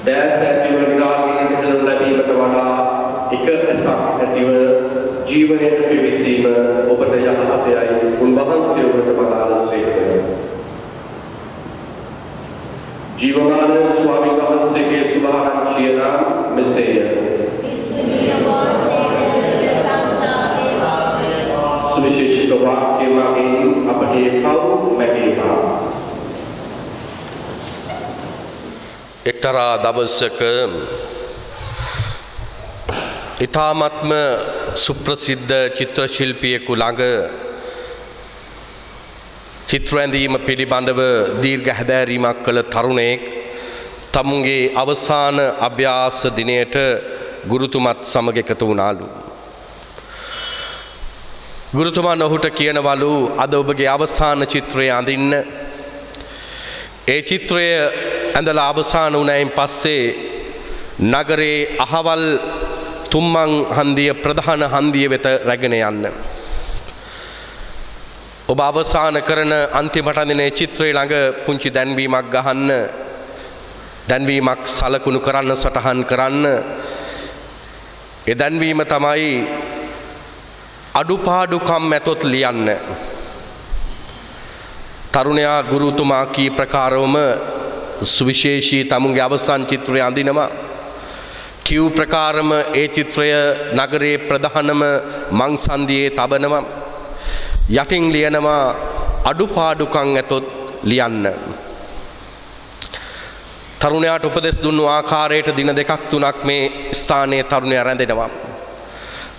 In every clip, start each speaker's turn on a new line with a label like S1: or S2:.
S1: දැස ඇතිව නිරාගයෙන් හිතන ලැබීමට වඩා එක ඇසක් ඇතිව ජීවනයට පිවිසීම ඔබට යහපතයි උන්වහන්සේ ඔබට බලාලසේක. जीवमान स्वामी वහන්සේ के शुभारंभය නම් මෙසේය. सुविशेष वाक्य मगिන් අපේ පව් මැගීමා.
S2: එක්තරා දවසක ඊ타ත්ම සුප්‍රසිද්ධ චිත්‍ර ශිල්පියෙකු ළඟ චිත්‍ර ඇඳීම පිළිබඳව දීර්ඝ හැදෑරීමක් කළ තරුණයෙක් තමුන්ගේ අවසාන අභ්‍යාස දිනයට ගුරුතුමත් සමග එකතු වුණාලු. ගුරුතුමා ඔහුට කියනවලු අද ඔබගේ අවසාන චිත්‍රය අඳින්න. ඒ චිත්‍රය ඇඳලා අවසාන වුණයින් පස්සේ නගරේ අහවල් තුම්මන් හන්දිය ප්‍රධාන හන්දිය වෙත රැගෙන යන්න. ඔබ අවසාන කරන අන්තිමට අඳින චිත්‍රය ළඟ පුංචි දැන්වීමක් ගහන්න. දැන්වීමක් සලකුණු කරන්න සටහන් කරන්න. ඒ දැන්වීම තමයි අඩුපාඩුකම් ඇතොත් ලියන්න. තරුණයා ගුරුතුමා කී ප්‍රකාරවම සුවිශේෂී තමුන්ගේ අවසන් චිත්‍රය අඳිනවා. කිව් ප්‍රකාරම ඒ චිත්‍රය නගරේ ප්‍රධානම මං සන්දියේ තබනවා. යටින් ලියනවා අඩුපාඩුකම් ඇතොත් ලියන්න. තරුණයාට උපදෙස් දුන්නු ආකාරයට දින දෙකක් තුනක් මේ ස්ථානයේ තරුණයා රැඳෙනවා.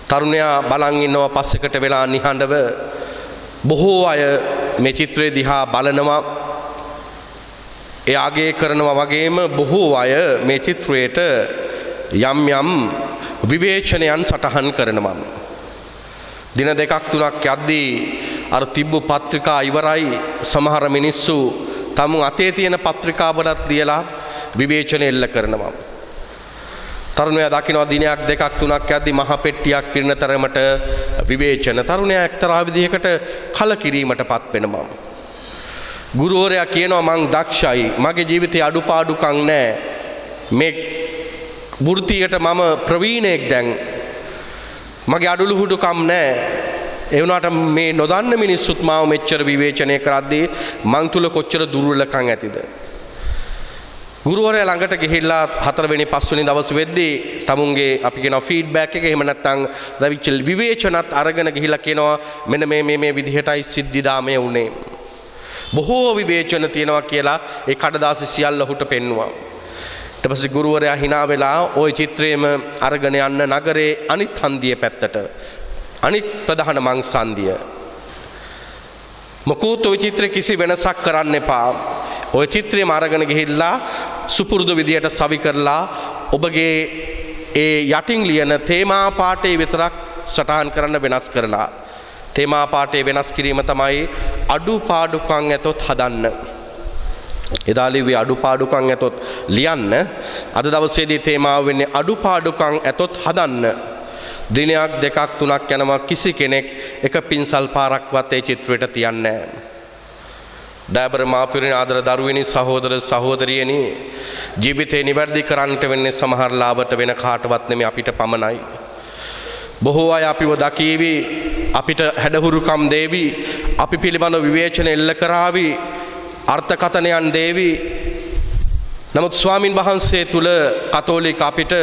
S2: තරුණයා බලන් ඉන්නවා පස්සෙකට වෙලා නිහඬව. බොහෝ අය මේ චිත්‍රය දිහා බලනවා. ඒ අගය කරනවා වගේම බොහෝ අය මේ චිත්‍රයට යම් යම් විවේචනයන් සටහන් කරනවා. දින දෙකක් තුනක් යද්දී අර තිබ්බු පත්‍රිකා ඉවරයි. සමහර මිනිස්සු තමුන් අතේ තියෙන පත්‍රිකාවලත් ලියලා විවේචන එල්ල කරනවා. තරුණයා දකිනවා දිනයක් දෙකක් තුනක් යද්දී මහ පෙට්ටියක් පිරෙන තරමට විවේචන. තරුණයා එක්තරා විදිහකට කලකිරීමටපත් වෙනවා. ගුරුවරයා කියනවා මං දක්ෂයි. මගේ ජීවිතේ අඩුපාඩුකම් නැහැ. මේ වෘත්තියට මම ප්‍රවීණයෙක් දැන්. මගේ අඩලුහුඩුකම් නැහැ. ඒ වුණාට මේ නොදන්න මිනිස්සුත් මාව මෙච්චර විවේචනය කරද්දී මං තුල කොච්චර දුර්වලකම් ඇතිද? ගුරුවරයා ළඟට ගිහිල්ලා 4 වෙනි 5 වෙනි දවස් වෙද්දී තමුන්ගේ අපි කියනවා ෆීඩ්බැක් එක එහෙම නැත්නම් දවිච්ච විවේචනත් අරගෙන ගිහිල්ලා කියනවා මෙන්න මේ විදිහටයි සිද්ධිදාමය වුණේ. බොහෝ විවේචන තියෙනවා කියලා ඒ කඩදාසි සියල්ල ඔහුට පෙන්නුවා. ඊට පස්සේ ගුරුවරයා hina වෙලා ওই චිත්‍රයේම අරගෙන යන්න නගරේ අනිත් හන්දිය පැත්තට අනිත් ප්‍රධාන මංසන්දිය. මොකෝත් ওই චිත්‍රේ කිසි වෙනසක් කරන්න එපා. ওই චිත්‍රයම අරගෙන ගිහිල්ලා සුපුරුදු විදියට සවි කරලා ඔබගේ ඒ යටින් ලියන තේමා පාඨය විතරක් සටහන් කරන්න වෙනස් කරලා. තේමා පාඨය වෙනස් කිරීම තමයි අඩුපාඩුකම් ඇතොත් හදන්න. එදා ලිව්වේ අඩුපාඩුකම් ඇතොත් ලියන්න. අද දවසේදී තේමාව වෙන්නේ අඩුපාඩුකම් ඇතොත් හදන්න. දිනයක් දෙකක් තුනක් යනවා කිසි කෙනෙක් එක පින්සල් පාරක්වත් ඒ චිත්‍රයට තියන්නේ නැහැ. දයාබර මාපියනි ආදර දරුවෙනි සහෝදර සහෝදරියනි ජීවිතේ නිවැරදි කරන්නට වෙන්නේ සමහර ලාවට වෙන කාටවත් නෙමෙයි අපිට පමණයි. බොහෝ අය අපිව දකීවි අපිට හැඩහුරුකම් දේවි අපි පිළිබඳව විවේචන එල්ල කරાવી අර්ථකථනයන් දේවි. නමුත් ස්වාමින් වහන්සේ තුල කතෝලික අපිට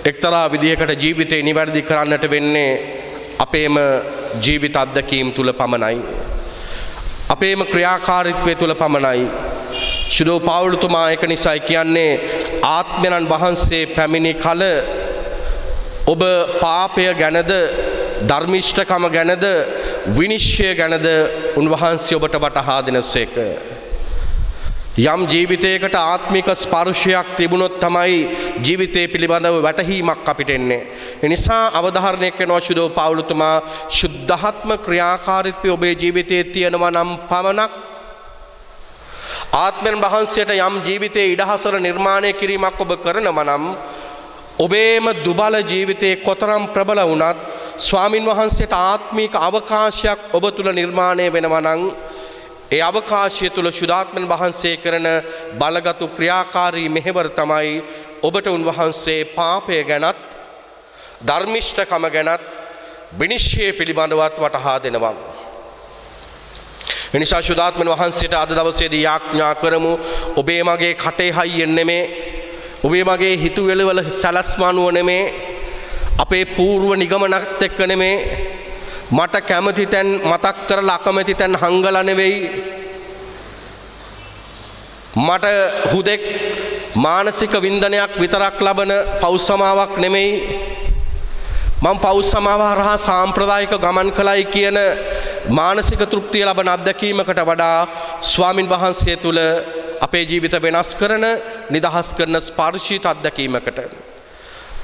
S2: එක්තරා විදිහකට ජීවිතේ නිවැරදි කරන්නට වෙන්නේ අපේම ජීවිත අත්දැකීම් තුල පමණයි. අපේම ක්‍රියාකාරීත්වය තුල පමණයි. ශුද්ධ පෞලතුමා ඒක නිසා කියන්නේ ආත්මයන් වහන්සේ පැමිණි කල ඔබ පාපය ගැනද ධර්මිෂ්ඨකම ගැනද විනිශ්චය ගැනද උන්වහන්සේ ඔබට වටහා දෙනසේක. යම් ජීවිතයකට ආත්මික ස්පර්ශයක් තිබුණොත් තමයි ජීවිතය පිළිබඳව වැටහීමක් අපිට එන්නේ. ඒ නිසා අවධාරණය කරනවා ශුද්ධ පෞලතුමා සුද්ධාත්ම ක්‍රියාකාරීත්වය ඔබේ ජීවිතයේ තියෙනවා නම් පමණක් ආත්මයන් වහන්සේට යම් ජීවිතයේ ඉඩහසර නිර්මාණය කිරීමක් ඔබ කරනවා නම් ඔබේම දුබල ජීවිතයේ කොතරම් ප්‍රබල වුණත් ස්වාමින් වහන්සේට ආත්මික අවකාශයක් ඔබ තුල නිර්මාණය වෙනවා නම් ඒ අවකාශය තුල සුදාත්මන් වහන්සේ කරන බලගත් ක්‍රියාකාරී මෙහෙවර තමයි ඔබට උන්වහන්සේ පාපය ගැනත් ධර්මිෂ්ඨකම ගැනත් විනිශ්චය පිළිබඳවත් වටහා දෙනවා. එනිසා සුදාත්මන් වහන්සේට අද දවසේදී යාඥා කරමු ඔබේ මගේ කටේ හයියෙන් නෙමේ ඔබේ මගේ හිතුවේලවල සලස්ම අනුව නෙමේ අපේ పూర్ව නිගමනත් එක්ක නෙමේ මට කැමති තැන් මතක් කරලා අකමැති තැන් හංගලා නෙවෙයි මට හුදෙක් මානසික වින්දනයක් විතරක් ලබන පෞසමාවක් නෙමෙයි මම පෞසමාව හරහා සාම්ප්‍රදායික ගමන් කළයි කියන මානසික තෘප්තිය ලබන අත්දැකීමකට වඩා ස්වාමින් වහන්සේ තුල අපේ ජීවිත වෙනස් කරන නිදහස් කරන ස්පර්ශිත අත්දැකීමකට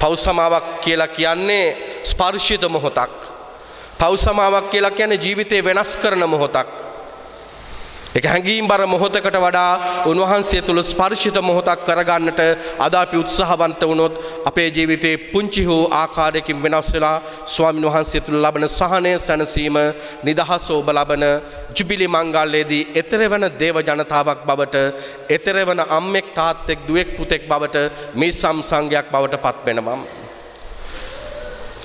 S2: පෞසමාවක් කියලා කියන්නේ ස්පර්ශිත මොහොතක් පෞසමාවක් කියලා කියන්නේ ජීවිතේ වෙනස් කරන මොහොතක් ඒක හැඟීම් බර මොහොතකට වඩා උන්වහන්සේ තුල ස්පර්ශිත මොහොතක් කරගන්නට අද අපි උත්සාහවන්ත වුණොත් අපේ ජීවිතේ පුංචි හෝ ආකාරයකින් වෙනස් වෙලා ස්වාමීන් වහන්සේ තුල ලබන සහනය සැනසීම නිදහස ඔබ ලබන ජුබිලි මංගල්‍යයේදී එතරවන දේව ජනතාවක් බවට එතරවන අම්මෙක් තාත්තෙක් දුවෙක් පුතෙක් බවට මේ සංසංගයක් බවට පත් වෙනවා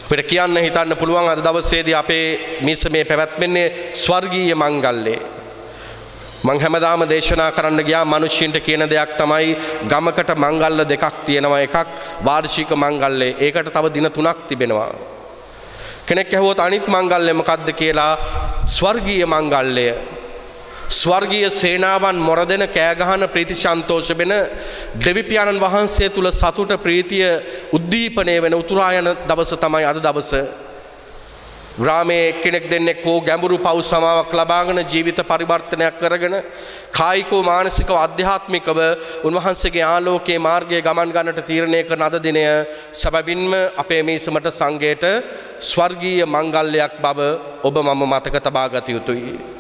S2: අපිට කියන්න හිතන්න පුළුවන් අද දවසේදී අපේ මිසමේ පැවැත්වෙන්නේ ස්වර්ගීය මංගල්‍යය මං හැමදාම දේශනා කරන්න ගියා මිනිස්සුන්ට කියන දෙයක් තමයි ගමකට මංගල්‍ය දෙකක් තියෙනවා එකක් වාර්ෂික මංගල්‍ය ඒකට තව දින 3ක් තිබෙනවා කෙනෙක් ඇහුවොත් අනිත් මංගල්‍ය මොකක්ද කියලා ස්වර්ගීය මංගල්‍යය ස්වර්ගීය සේනාවන් මොරදෙන කෑ ගහන ප්‍රීති සන්තෝෂ වෙන දෙවි පියාණන් වහන්සේ තුල සතුට ප්‍රීතිය උද්දීපනය වෙන උතුරා යන දවස තමයි අද දවස ග්‍රාමයේ කෙනෙක් දෙන්නෙක් හෝ ගැඹුරු පව් සමාවක් ලබාගෙන ජීවිත පරිවර්තනයක් කරගෙන කායිකව මානසිකව ආධ්‍යාත්මිකව උන්වහන්සේගේ ආලෝකයේ මාර්ගයේ ගමන් ගන්නට තීරණය කරන අද දිනය සැබවින්ම අපේ මේසමට සංඝයට ස්වර්ගීය මංගල්‍යයක් බව ඔබ මම මතක තබා ගත යුතුයි.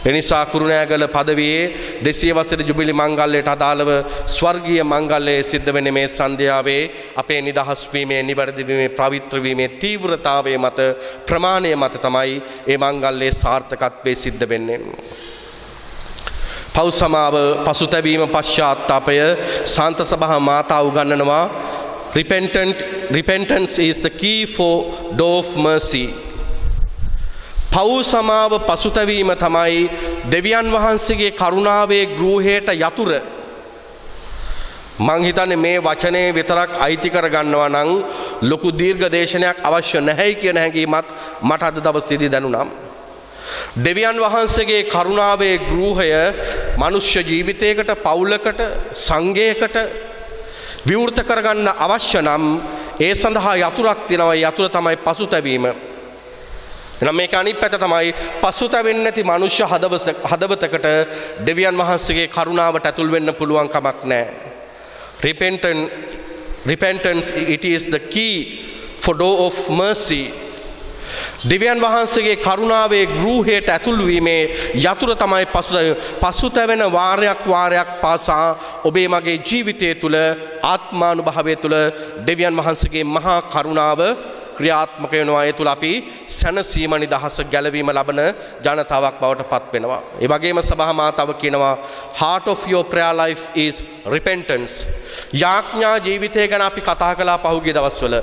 S2: එනිසා කුරුණෑගල පදවියේ 200 වසර ජුබිලි මංගල්‍යයට අදාළව ස්වර්ගීය මංගල්‍යයේ සිද්ධ වෙන්නේ මේ සන්ධ්‍යාවේ අපේ නිදහස් වීමේ නිවැරදි වීමේ පවිත්‍ර වීමේ තීව්‍රතාවයේ මත ප්‍රමාණය මත තමයි මේ මංගල්‍යයේ සාර්ථකත්වයේ සිද්ධ වෙන්නේ. පෞසමාව පසුතැවීම පශ්චාත්තාපය සාන්ත සභා මාතා උගන්වනවා repentance is the key for door of mercy. පව් සමාව පසුතැවීම තමයි දෙවියන් වහන්සේගේ කරුණාවේ ගෘහයට යතුරු මං හිතන්නේ මේ වචනේ විතරක් අයිති කර ගන්නවා නම් ලොකු දීර්ඝ දේශනයක් අවශ්‍ය නැහැයි කියන හැඟීමත් මට අද දවසේදී දැනුණා. දෙවියන් වහන්සේගේ කරුණාවේ ගෘහය මනුෂ්‍ය ජීවිතයකට පවුලකට සංඝයකට විවෘත කරගන්න අවශ්‍ය නම් ඒ සඳහා යතුරක් තියෙනවා. ඒ යතුර තමයි පසුතැවීම. එනම් මේක අනිත් පැත්ත තමයි පසුතැවෙන්නේ නැති මනුෂ්‍ය හදවතකට දෙවියන් වහන්සේගේ කරුණාවට ඇතුල් වෙන්න පුළුවන් කමක් නැහැ. Repentance it is the key for door of mercy. දෙවියන් වහන්සේගේ කරුණාවේ ගෘහයට ඇතුල් වීමේ යතුර තමයි පසුතැවෙන වාරයක් පාසා ඔබේ මගේ ජීවිතය තුළ ආත්මානුභවය තුළ දෙවියන් වහන්සේගේ මහා කරුණාව ක්‍රියාත්මක වෙනවා. ඒ තුල අපි සැනසීම නිදහස ගැලවීම ලබන ජනතාවක් බවට පත් වෙනවා. ඒ වගේම සභා මාතාව කියනවා heart of your prayer life is repentance. යාඥා ජීවිතය ගැන අපි කතා කළා පහුගිය දවස්වල.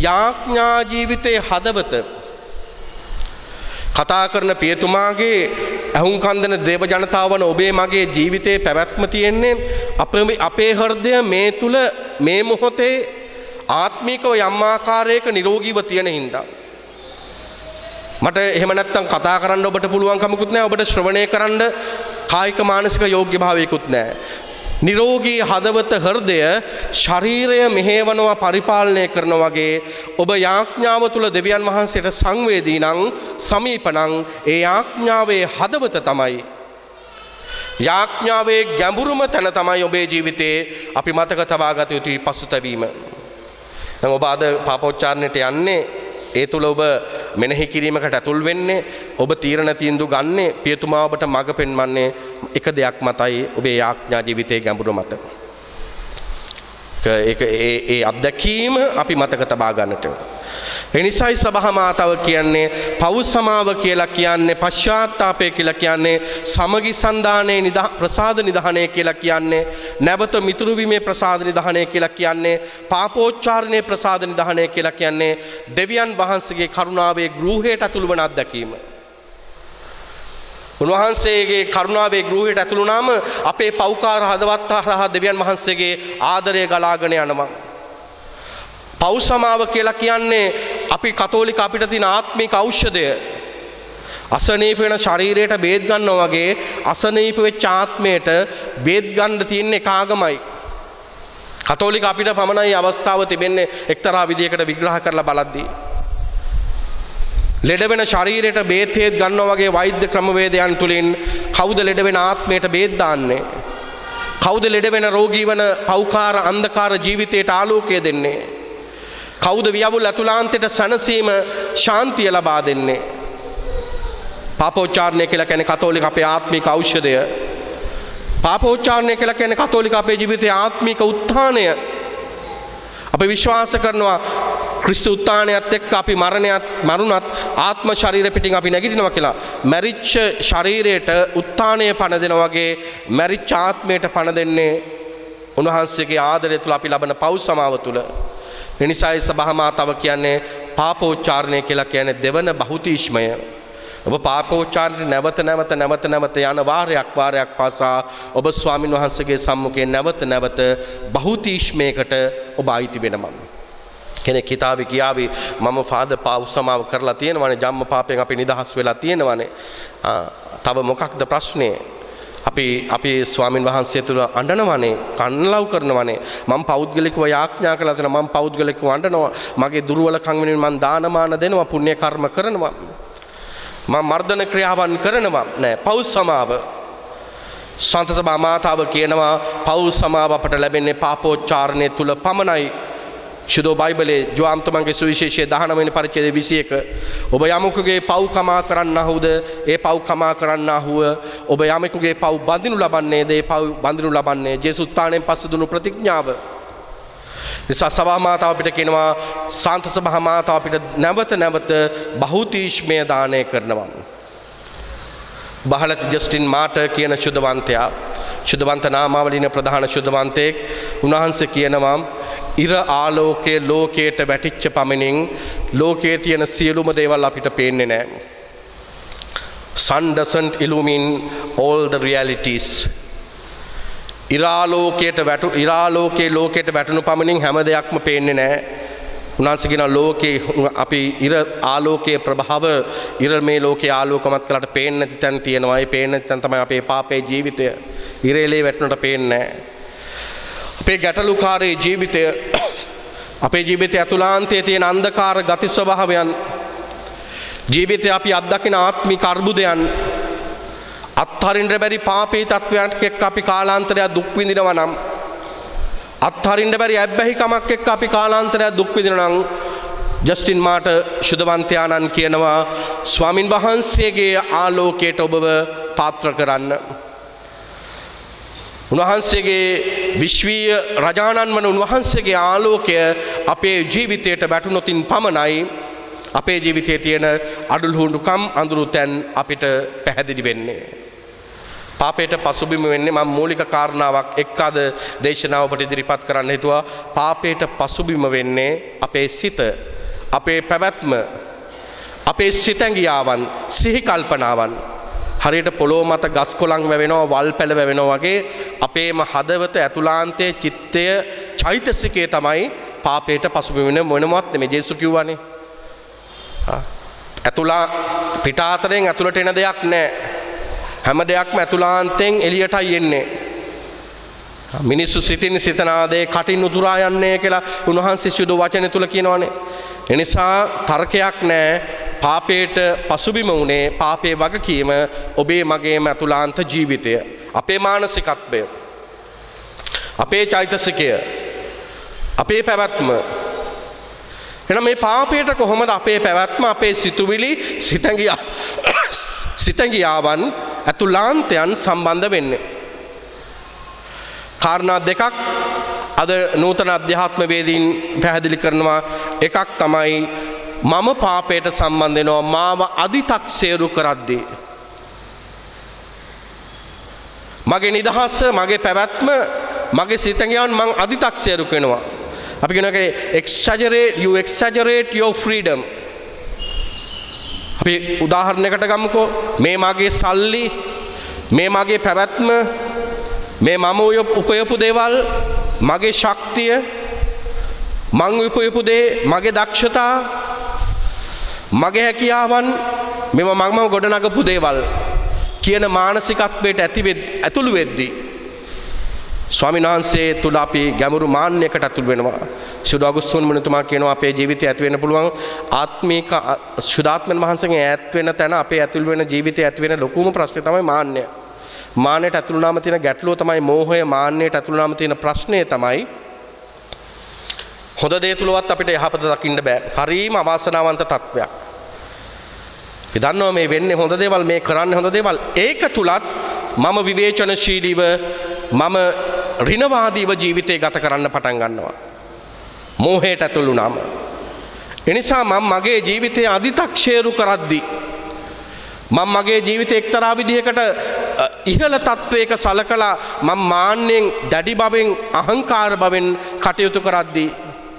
S2: යාඥා ජීවිතයේ හදවත කතා කරන පියතුමාගේ අහුම්කන් දෙන දේව ජනතාවන ඔබේ මගේ ජීවිතයේ පැවැත්ම තියෙන්නේ අපේ හෘදය මේ තුල මේ මොහොතේ ආත්මිකව යම් ආකාරයක නිරෝගීව තියෙන හින්දා මට එහෙම නැත්තම් කතා කරන්න ඔබට පුළුවන් කමකුත් නැහැ. ඔබට ශ්‍රවණය කරන්න කායික මානසික යෝග්‍ය භාවයකුත් නැහැ. නිරෝගී හදවත හෘදය ශරීරය මෙහෙවනවා පරිපාලනය කරනවා වගේ ඔබ යාඥාව තුල දෙවියන් වහන්සේට සංවේදී නම් සමීප නම් ඒ යාඥාවේ හදවත තමයි යාඥාවේ ගැඹුරුම තැන තමයි ඔබේ ජීවිතේ අපි මතක තබා ගත යුතුයි පසුතැවීම. දැන් ඔබ අද පාපෝච්චාරණයට යන්නේ ඒ තුල ඔබ මෙනෙහි කිරීමකට ඇතුල් වෙන්නේ ඔබ තීරණ තීන්දුව ගන්නේ පියතුමා ඔබට මඟ පෙන්වන්නේ එක දෙයක් මතයි ඔබේ යාඥා ජීවිතයේ ගැඹුර මත. ඒ අත්දැකීම අපි මතක තබා ගන්නට. එනිසායි සභා මාතාව කියන්නේ පව් සමාව කියලා කියන්නේ පශ්චාත්තාපය කියලා කියන්නේ සමගි සන්දානයේ ප්‍රසාද නිධානය කියලා කියන්නේ නැවත මිතුරු වීමේ ප්‍රසාද නිධානය කියලා කියන්නේ පාපෝච්චාරණයේ ප්‍රසාද නිධානය කියලා කියන්නේ දෙවියන් වහන්සේගේ කරුණාවේ ගෘහයට ඇතුළු වන අත්දැකීම. උන්වහන්සේගේ කරුණාවේ ගෘහයට ඇතුළු වුණාම අපේ පෞකාර හදවත් හරහා දෙවියන් වහන්සේගේ ආදරය ගලාගෙන යනවා. පව් සමාව කියලා කියන්නේ අපි කතෝලික අපිට තියෙන ආත්මික ඖෂධය. අසනීප වෙන ශරීරයට බේත් ගන්නවා වගේ අසනීප වෙච්ච ආත්මයට බේත් ගන්න තියෙන එකාගමයි. කතෝලික අපිට පමණයි අවස්ථාව තිබෙන්නේ එක්තරා විදියකට විග්‍රහ කරලා බලද්දී. ලෙඩ වෙන ශරීරයට බේත් හේත් ගන්නවා වගේ වෛද්‍ය ක්‍රමවේදයන් තුලින් කවුද ලෙඩ වෙන ආත්මයට බේත් දාන්නේ? කවුද ලෙඩ වෙන රෝගී වන පෞකාර අන්ධකාර ජීවිතයට ආලෝකය දෙන්නේ? කවුද වියවුල් අතුලාන්තයට සැනසීම ශාන්තිය ලබා දෙන්නේ? පාපෝච්චාරණය කියලා කියන්නේ කතෝලික අපේ ආත්මික ඖෂධය. පාපෝච්චාරණය කියලා කියන්නේ කතෝලික අපේ ජීවිතයේ ආත්මික උත්ථානය. අපි විශ්වාස කරනවා ක්‍රිස්තු උත්ථානයත් එක්ක අපි මරුණත් ආත්ම ශරීර පිටින් අපි නැගිටිනවා කියලා. මැරිච්ච ශරීරයට උත්ථානය පණ දෙනවා වගේ මැරිච්ච ආත්මයට පණ දෙන්නේ උන්වහන්සේගේ ආදරය තුල අපි ලබන පව් සමාව තුල. එනිසායි සභා මාතාව කියන්නේ පාපෝච්චාරණය කියලා කියන්නේ දෙවන බහුතීෂ්මය. ඔබ පාපෝච්චාරණය නැවත යන වාරයක් පාසා ඔබ ස්වාමින් වහන්සේගේ සම්මුඛයෙන් නැවත බහුතීෂ්මයකට ඔබ අයිති වෙනවා. කෙනෙක් හිතාවේ කියාවේ මම ෆාදර් පාප සමාව කරලා තියෙනවානේ, ජම්ම පාපයෙන් අපි නිදහස් වෙලා තියෙනවානේ. තව මොකක්ද ප්‍රශ්නේ? අපි ස්වාමින් වහන්සේ තුළ අඬනවනේ, කන්නලව් කරනවනේ. මම පෞද්ගලිකව යාඥා කළා තියෙනවා, මම පෞද්ගලිකව අඬනවා. මගේ දුර්වලකම් වෙනුවෙන් මම දානමාන දෙනවා, පුණ්‍ය කර්ම කරනවා. මම මර්ධන ක්‍රියාවන් කරනවා. නෑ, පව් සමාව. සන්ත සභා මාතාව කියනවා පව් සමාව අපට ලැබෙන්නේ පාපෝච්චාරණය තුල පමණයි. ශුද්ධ බයිබලයේ ජෝම්තුමන්ගේ සුවිශේෂයේ 19 වෙනි පරිච්ඡේදයේ 21 ඔබ යමෙකුගේ පව් කමා කරන්නාහුද ඒ පව් කමා කරන්නාහුව ඔබ යමෙකුගේ පව් බඳිනු ලබන්නේද ඒ පව් බඳිනු ලබන්නේ ජේසුස් උත්ථානයෙන් පසු දුන්නු ප්‍රතිඥාව. නිසා සභා මාතාව අපිට කියනවා සාන්ත සභා මාතාව අපිට නැවත බහුතීෂ්මය දානය කරනවා. බහලති ජස්ටින් මාටර් කියන ශුද්ධවන්ත නාමාවලින ප්‍රධාන ශුද්ධවන්තයෙක් උන්වහන්සේ කියනවා ඉර ආලෝකයේ ලෝකයට වැටිච්ච පමණින් ලෝකයේ තියෙන සියලුම දේවල් අපිට පේන්නේ නැහැ. Sun doesn't illumine all the realities. ඉරාලෝකයේ ලෝකයට වැටුණු පමණින් හැම දෙයක්ම පේන්නේ නැහැ. උන්වහන්සේ කියන ලෝකේ අපි ඉර ආලෝකයේ ප්‍රභාව ඉර මේ ලෝකයේ ආලෝකමත් කළාට පේන්නේ නැති තැන් තියෙනවා. ඒ පේන්නේ නැති තැන් තමයි අපේ පාපේ ජීවිතය. ඉරේලේ වැටුණට පේන්නේ නැහැ. අපේ ගැටලුකාරී ජීවිතය, අපේ ජීවිතය ඇතුළාන්තයේ තියෙන අන්ධකාර ගති ස්වභාවයන්, ජීවිතය අපි අත්දකින ආත්මික අර්බුදයන්, අත්හරින්න බැරි පාපී තත්වයන්ට එක්ක අපි කාලාන්තරයක් දුක් විඳිනවා නම්, අත්හරින්න බැරි ඇබ්බැහිකමක් එක්ක අපි කාලාන්තරයක් දුක් විඳිනවා නම් ජස්ටින් මාට ශුද්ධවන්තයාණන් කියනවා ස්වාමින් වහන්සේගේ ආලෝකයට ඔබව පාත්‍ර කරන්න. උන්වහන්සේගේ විශ්වීය රජාණන් වන උන්වහන්සේගේ ආලෝකය අපේ ජීවිතයට වැටුණොතින් පමණයි අපේ ජීවිතයේ තියෙන අඩුලුහුඬුකම් අඳුරු තැන් අපිට පැහැදිලි වෙන්නේ. පාපයට පසුබිම වෙන්නේ මම මූලික කාරණාවක් එක්ක අද දේශනාව ඔබට ඉදිරිපත් කරන්න හිතුවා. පාපයට පසුබිම වෙන්නේ අපේ සිත, අපේ පැවැත්ම, අපේ සිතැඟියාවන්, සිහි කල්පනාවන්. හරියට පොළොව මත ගස් කොළන් වැවෙනවා, වල් පැල වැවෙනවා වගේ අපේම හදවත ඇතුළාන්තයේ චිත්තය චෛතසිකය තමයි පාපයට පසුබිම වෙන මොනවත් නෙමෙයි. ජේසුස් කිව්වානේ පිටාතරෙන් ඇතුළට එන දෙයක් නැහැ. හැම දෙයක්ම ඇතුළාන්තයෙන් එළියටයි එන්නේ. මිනිස්සු සිතනාදේ කටින් උතුරා යන්නේ කියලා උන්වහන්සේ සුදු වචන තුල කියනවානේ. එනිසා තර්කයක් නැහැ. පාපයට පසුබිම වුණේ පාපයේ වගකීම ඔබේ මගේම ඇතුළාන්ත ජීවිතය, අපේ මානසිකත්වය, අපේ චෛතසිකය, අපේ පැවැත්ම. එහෙනම් මේ පාපයට කොහොමද අපේ පැවැත්ම, අපේ සිතුවිලි, සිතැඟියාවන්, ඇතුළාන්තයන් සම්බන්ධ වෙන්නේ? කාරණා දෙකක් අද නූතන අධ්‍යාත්මවේදීන් පැහැදිලි කරනවා. එකක් තමයි මම පාපයට සම්බන්ධ වෙනවා මාව අදි탁සේරු කරද්දී. මගේ නිදහස, මගේ පැවැත්ම, මගේ සිතගයන් මං අදි탁සේරු කරනවා. අපි කියනවා you exaggerate your freedom. අපි උදාහරණයකට ගමුකෝ. මේ මගේ සල්ලි, මේ මගේ පැවැත්ම, මේ මම උපයපු දේවල්, මගේ ශක්තිය, මං උපයපු දේ, මගේ දක්ෂතා, මගේ හැකියාවන්, මේවා මම ගොඩනගපු දේවල් කියන මානසිකත්වයට ඇතුළු වෙද්දී ස්වාමීන් වහන්සේ තුල අපි ගැඹුරු මාන්නයකට ඇතුළු වෙනවා. සුදු අගුස්තුන් මුනිතුමා කියනවා අපේ ජීවිතය ඇති වෙන්න පුළුවන් ආත්මික සුදාත්මන් වහන්සේගෙන් ඈත් වෙන තැන අපේ ඇතුළු වෙන ජීවිතය ඇති වෙන ලොකුම ප්‍රශ්නේ තමයි මාන්නය. මාන්නයට ඇතුළු වුණාම තියෙන ගැටලුව තමයි මෝහය. මාන්නයට ඇතුළු වුණාම තියෙන ප්‍රශ්නේ තමයි හොඳ දේ තුලවත් අපිට යහපත දකින්න බෑ. හරීම අවාසනාවන්ත තත්වයක්. අපි දන්නවා මේ වෙන්නේ හොඳ දේවල්, මේ කරන්නේ හොඳ දේවල්. ඒක තුලත් මම විවේචනශීලීව, මම ඍණවාදීව ජීවිතය ගත කරන්න පටන් ගන්නවා. මෝහයට ඇතුළු වුණාම. එනිසා මම මගේ ජීවිතය අදි탁ෂේරු කරද්දී, මම මගේ ජීවිතය එක්තරා විදිහකට ඉහළ තත්වයක සලකලා මම මාන්නෙන්, දැඩි බවෙන්, අහංකාර බවෙන් කටයුතු කරද්දී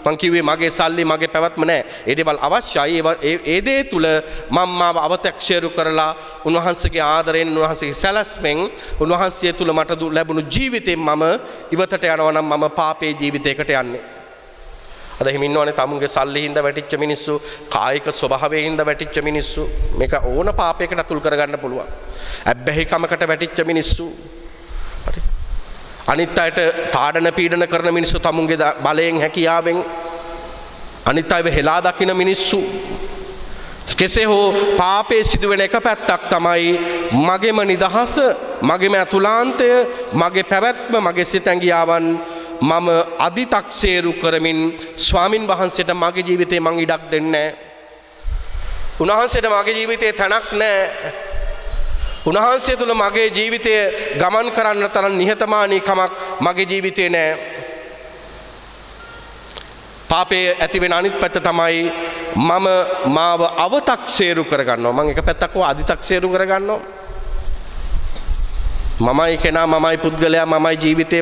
S2: මං කිව්වේ මගේ සල්ලි, මගේ පැවැත්ම නෑ. ඒ දේවල් අවශ්‍යයි. ඒ දේ තුල මම මාව අව탁ෂේරු කරලා උන්වහන්සේගේ ආදරයෙන්, උන්වහන්සේගේ සැලැස්මෙන්, උන්වහන්සේ තුල මට ලැබුණු ජීවිතෙන් මම ඉවතට යනවා නම් මම පාපේ ජීවිතයකට යන්නේ. අද එහෙම ඉන්නවනේ තමුන්ගේ සල්ලි හින්දා වැටිච්ච මිනිස්සු, කායික ස්වභාවයෙන් හින්දා වැටිච්ච මිනිස්සු. මේක ඕන පාපයකට අතුල් කරගන්න පුළුවන්. ඇබ්බැහිකමකට වැටිච්ච මිනිස්සු. හරි. අනිත් අයට තාඩන පීඩන කරන මිනිස්සු තමුන්ගේ බලයෙන්, හැකියාවෙන් අනිත් අයව හෙලා දකින මිනිස්සු. කෙසේ හෝ පාපේ සිදුවෙන එක පැත්තක් තමයි මගේම නිදහස, මගේම අතුලාන්තය, මගේ පැවැත්ම, මගේ සිතැඟියාවන් මම අදි탁සේරු කරමින් ස්වාමින් වහන්සේට මගේ ජීවිතේ මං ඉඩක් දෙන්නේ නැහැ. උන්වහන්සේට මගේ ජීවිතේ තැනක් නැහැ. උන්වහන්සේ තුල මගේ ජීවිතය ගමන් කරන්න තරම් නිහතමානීකමක් මගේ ජීවිතේ නෑ. පාපේ ඇති වෙන අනිත් පැත්ත තමයි මම මාව අව탁සේරු කරගන්නවා. මම එක පැත්තක් අදි탁සේරු කරගන්නවා. මමයි කෙනා, මමයි පුද්ගලයා, මමයි ජීවිතේ,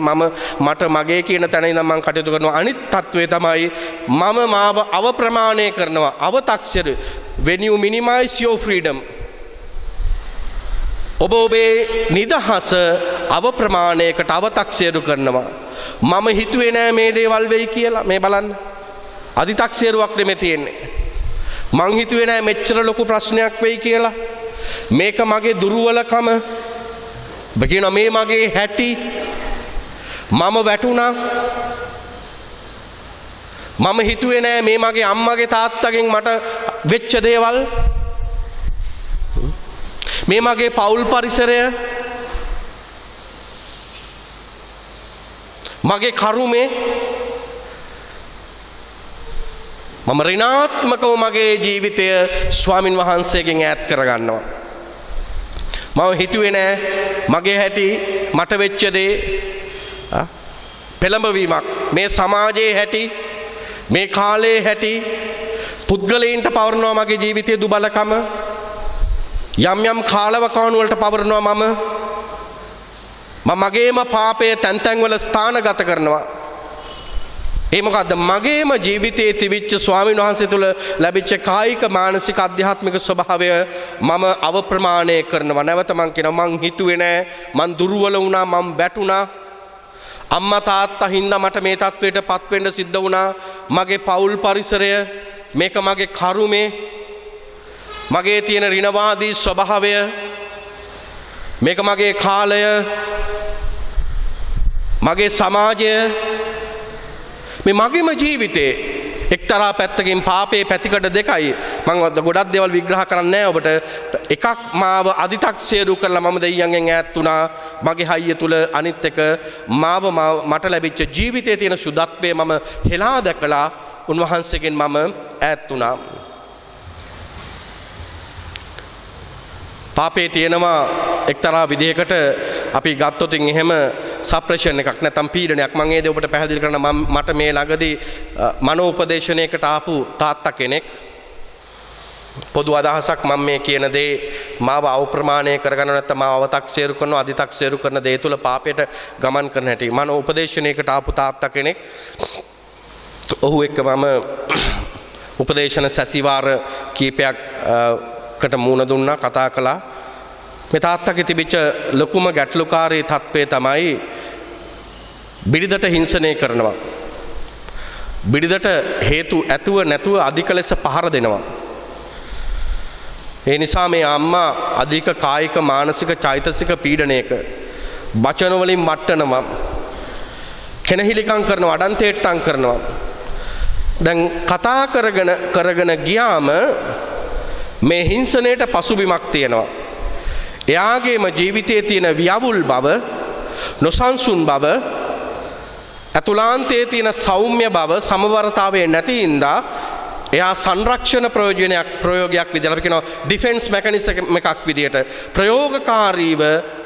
S2: මට මගේ කියන තැන ඉඳන් මම කටයුතු කරනවා. අනිත් තත්වය තමයි මම මාව අවප්‍රමාණය කරනවා. අව탁සේරු. When you minimize your freedom, ඔබ ඔබේ නිදහස අවප්‍රමාණයකට අව탁සේරු කරනවා. මම හිතුවේ නෑ මේ දේවල් වෙයි කියලා. මේ බලන්න. අදි탁සේරුවක් නෙමෙයි තියෙන්නේ. මං හිතුවේ නෑ මෙච්චර ලොකු ප්‍රශ්නයක් වෙයි කියලා. මේක මගේ දුර්වලකම. ඔබ කියනවා මේ මගේ හැටි. මම වැටුණා. මම හිතුවේ නෑ මේ මගේ අම්මගේ තාත්තගෙන් මට වෙච්ච දේවල්. මේ මගේ පවුල් පරිසරය, මගේ කරුමේ, මම ඍණාත්මකව මගේ ජීවිතය ස්වාමින් වහන්සේගෙන් ඈත් කරගන්නවා. මම හිතුවේ නෑ මගේ හැටි, මට වෙච්ච දේ පෙළඹවීමක්. මේ සමාජයේ හැටි, මේ කාලයේ හැටි, පුද්ගලයන්ට පවරනවා මගේ ජීවිතයේ දුබලකම. යම් යම් කාලවකවානු වලට පවරනවා මම මගේම පාපය තැන් තැන් වල ස්ථානගත කරනවා. ඒ මොකද්ද? මගේම ජීවිතයේ තිබිච්ච ස්වාමීන් වහන්සේ තුල ලැබිච්ච කායික, මානසික, අධ්‍යාත්මික ස්වභාවය මම අවප්‍රමාණය කරනවා. නැවත මං කියනවා මං හිතුවේ නෑ, මං දුර්වල වුණා, මං වැටුණා. අම්මා තාත්තා හින්දා මට මේ තත්වයට පත් වෙන්න සිද්ධ වුණා. මගේ පවුල් පරිසරය, මේක මගේ කරුමේ, මගේ තියෙන ඍණවාදී ස්වභාවය, මේක මගේ කාලය, මගේ සමාජය, මේ මගේම ජීවිතේ එක්තරා පැත්තකින් පාපේ පැතිකඩ දෙකයි. මම ගොඩක් දේවල් විග්‍රහ කරන්නේ නැහැ ඔබට. එකක් මාව අදි탁සේරු කරලා මම දෙයියන්ගෙන් ඈත් වුණා මගේ හයිය තුල. අනිත් එක මට ලැබිච්ච ජීවිතයේ තියෙන සුදත්වය මම හෙලා දැකලා උන්වහන්සේගෙන් මම ඈත් වුණා. පාපේ තියෙනවා එක්තරා විදිහකට අපි ගත්තොත් එහෙම සප්‍රෙෂන් එකක් නැත්නම් පීඩනයක් මම ඒ දේ ඔබට පැහැදිලි කරන්න මට මේ ළඟදී මනෝ උපදේශනයකට ආපු තාත්තා කෙනෙක් පොදු අදහසක් මම මේ කියන දේ මාව අවප්‍රමාණය කරගන්න නැත්නම් මාව අව탁සේරු කරනවා අදි탁සේරු කරන දේ තුල පාපයට ගමන් කරන හැටි මනෝ උපදේශනයකට ආපු තාත්තා කෙනෙක් ඔහු එක්ක මම උපදේශන සැසිවාර කීපයක්කට මුණ දුන්නා කතා කළා මේ තාත්තගේ තිබිච්ච ලොකුම ගැටලුකාරී තත්ත්වය තමයි බිරිඳට හිංසනය කරනවා බිරිඳට හේතු ඇතුව නැතුව අධික ලෙස පහර දෙනවා ඒ නිසා මේ අම්මා අධික කායික මානසික චෛතසික පීඩනයක වචන වලින් මට්ටනවා කෙනහිලිකම් කරනවා අඩන්තේට්ටම් කරනවා දැන් කතා කරගෙන ගියාම මේ හිංසනයට පසුබිමක් තියෙනවා එයාගේම ජීවිතයේ තියෙන ව්‍යවුල් බව නොසන්සුන් බව අතුලාන්තයේ තියෙන සෞම්‍ය බව සමවරතාවයේ නැති හින්දා එයා සංරක්ෂණ ප්‍රයෝගයක් විදිහට අපි කියනවා ඩිෆෙන්ස් මෙකනිසම් එකක් විදිහට ප්‍රයෝගකාරීව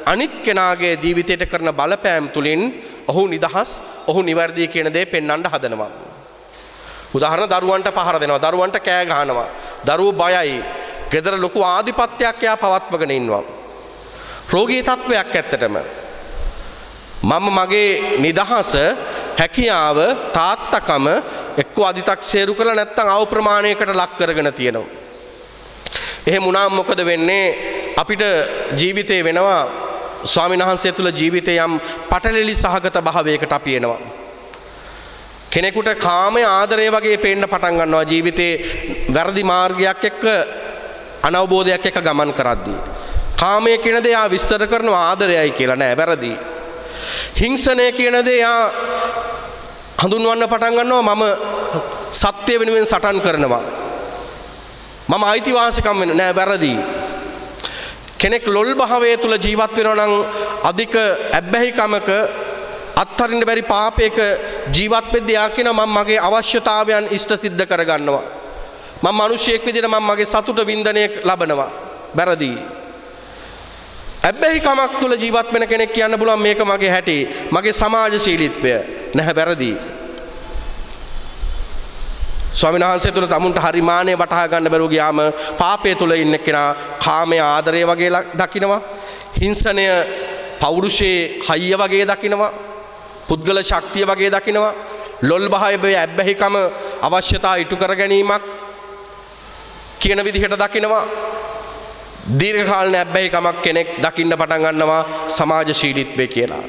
S2: අනිත් කෙනාගේ ජීවිතයට කරන බලපෑම් තුලින් ඔහු නිදහස් ඔහු නිවැරදි කියන දේ පෙන්වන්න හදනවා උදාහරණ දරුවන්ට පහර දෙනවා දරුවන්ට කෑ ගහනවා දරුවෝ බයයි ගෙදර ලොකු ආධිපත්‍යයක් එයා පවත්වගෙන ඉන්නවා රෝගී තත්වයක් ඇත්තටම මම මගේ නිදහස හැකියාව තාත්තකම එක්ක අදි탁සේරු කරලා නැත්නම් අවප්‍රමාණයකට ලක් කරගෙන තියෙනවා. එහෙම වුණාම මොකද වෙන්නේ? අපිට ජීවිතේ වෙනවා ස්වාමීන් වහන්සේ තුල ජීවිතේ යම් පටලෙලි සහගත භාවයකට අපි එනවා. කෙනෙකුට කාමයේ ආදරය වගේ පේන්න පටන් ගන්නවා ජීවිතේ වැරදි මාර්ගයක් එක්ක අනවබෝධයක් එක්ක ගමන් කරද්දී. කාමයේ කියන දේ ආ විස්තර කරනවා ආදරයයි කියලා නෑ වැරදි. හිංසනය කියන දේ යා හඳුන්වන්න පටන් ගන්නවා මම සත්‍ය වෙනුවෙන් සටන් කරනවා මම අයිතිවාසිකම් වෙන නෑ වැරදි කෙනෙක් ලොල් භාවයේ තුල ජීවත් වෙනවා නම් අධික ඇබ්බැහිකමක අත්හරින්න බැරි පාපයක ජීවත් වෙද්දී යා කියන මම මගේ අවශ්‍යතාවයන් ඉෂ්ට සිද්ධ කරගන්නවා මම මිනිසියෙක් විදිහට මම මගේ සතුට වින්දනය ලබනවා වැරදි ඇබ්බැහිකමක් තුල ජීවත් වෙන කෙනෙක් කියන්න පුළුවන් මේක මගේ හැටි මගේ සමාජශීලීත්වය නැහැ වැරදි ස්වාමීන් වහන්සේ තුල තමුන්ට හරි මානෙ වටහා ගන්න බැරුව ගියාම පාපයේ තුල ඉන්න කෙනා කාමයේ ආදරය වගේ දකිනවා හිංසනය පෞරුෂයේ හයිය වගේ දකිනවා පුද්ගල ශක්තිය වගේ දකිනවා ලොල් බහයේ ඇබ්බැහිකම අවශ්‍යතා ඉටු කර ගැනීමක් කියන විදිහට දකිනවා දීර්ඝ කාලීන ඇබ්බැහිකමක් කෙනෙක් දකින්න පටන් ගන්නවා සමාජශීලීත්වය කියලා.